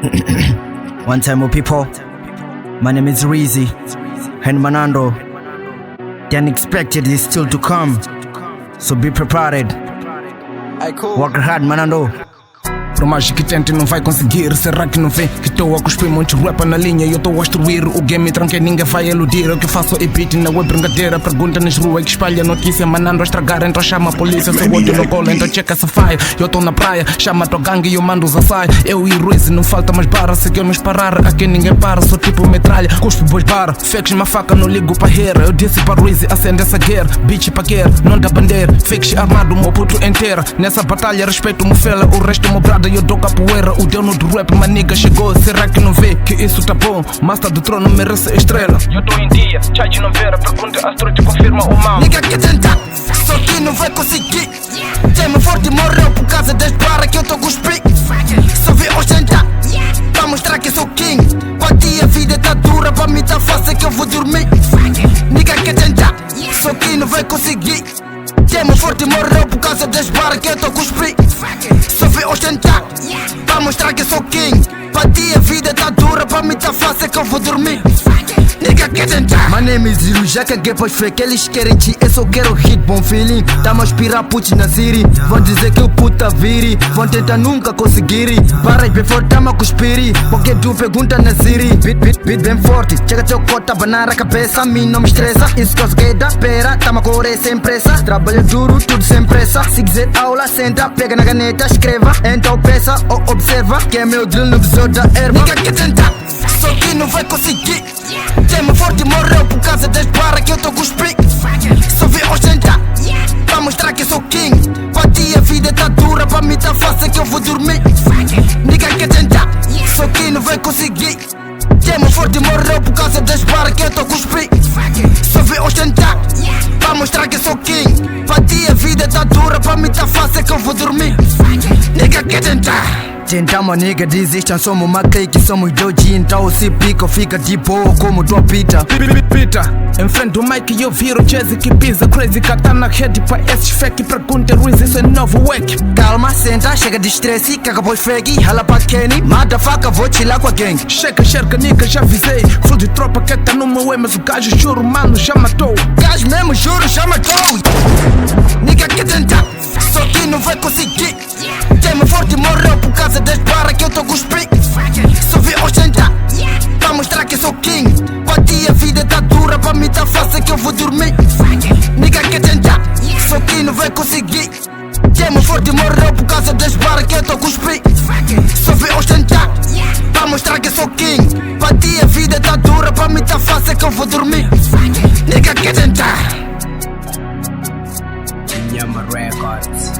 One time more people, my name is Rizzy and Manando. The unexpected is still to come, so be prepared. Work hard, Manando. Por mais que tente não vai conseguir. Será que não vê que estou a cuspir muitos rap na linha e eu estou a destruir o game, tranquei, ninguém vai eludir. Eu que faço é beat na web, brincadeira. Pergunta nas ruas que espalha notícia, mandando a estragar. Então chama a polícia, seu olho no colo, então checa essa fire. Eu estou na praia, chama a tua gangue e eu mando os açai. Eu e Rizzy, não falta mais barra. Se eu nos parar, aqui ninguém para. Sou tipo metralha, cuspo bois para. Fakes uma faca, não ligo para rera. Eu disse para Rizzy, acende essa guerra. Bitch para guerra, não dá bandeira. Fakes armado, meu puto inteira. Nessa batalha respeito o fela, o resto meu brada. Eu dou capoeira, o dono do rap, uma nigga chegou. Será que não vê que isso tá bom? Master do trono merece estrela. Eu tô em dia, charge não vera. Pergunta a te confirma o mal. Nigga que tenta, só que não vai conseguir. Tema forte morreu por causa das barras que eu tô cuspir. Só vê ostentar, pra mostrar que sou king. Pra ti a vida tá dura, pra mim tá fácil que eu vou dormir. Nigga que tenta, só que não vai conseguir. Tema forte morreu por causa das barras que eu tô cuspir. Só vê ostentar, pra mostrar que sou king. Pra ti a vida tá dura, pra mim tá fácil que eu vou dormir. Nigga quer tentar. My name is Zero, já caguei pros fake. Eles querem te, eu só quero hit, bom feeling. Tamo a aspirar putz na city. Vão dizer que o puta vire, vão tentar nunca conseguir. Barras bem forte, tamo a cuspir. Porque tu pergunta na city. Beat bem forte, chega teu cota, banar a cabeça. A mim não me estressa, isso que eu sei da pera. Tamo a correr sem pressa, trabalha duro, tudo sem pressa. Se quiser aula, senta, pega na caneta, escreva. Então peça ou observa, que é meu drill no visor da erva. Nigga quer tentar, só que não vai conseguir. Tema forte morreu por causa das barras que eu tô cuspir. Só vê ostentar, pra mostrar que sou king. Pra ti a vida tá dura, pra mim tá fácil que eu vou dormir. Nigga quer tentar, só que não vai conseguir. Tema forte morreu por causa das barras que eu tô cuspir. Só vê ostentar, pra mostrar que sou king. Pra ti a vida tá dura, pra mim tá fácil que eu vou dormir. Nigga quer tentar. Tentamos, nigga, desistam, somos uma clique, somos doji. Então se pica, fica de boa como tua pita. Pita, enfrente o mic e eu viro jazz que pisa crazy. Katana head pra esses fake. Pergunta Rizzy, isso é novo wack. Calma, senta, chega de estresse. Caga pois fake, rala pra Kenny. Motherfucker, vou chilar com a gang. Chega, nigga, já avisei. Full de tropa que tá no meu way. Mas o gajo, juro, mano, já matou. Gajo mesmo, juro, já matou. Nigga quer tentar, só que não vai conseguir. Tema forte morreu por causa das barras que eu tô cuspir. Só vê ostentar, pra mostrar que sou king. Pra ti a vida tá dura, pra mim tá fácil que eu vou dormir. Nigga quer tentar, só que não vai conseguir. Tema forte morreu por causa das barras que eu tô cuspir. Só vê ostentar, pra mostrar que sou king. Pra ti a vida tá dura, pra mim tá fácil que eu vou dormir. Nigga quer tentar. Yama Records.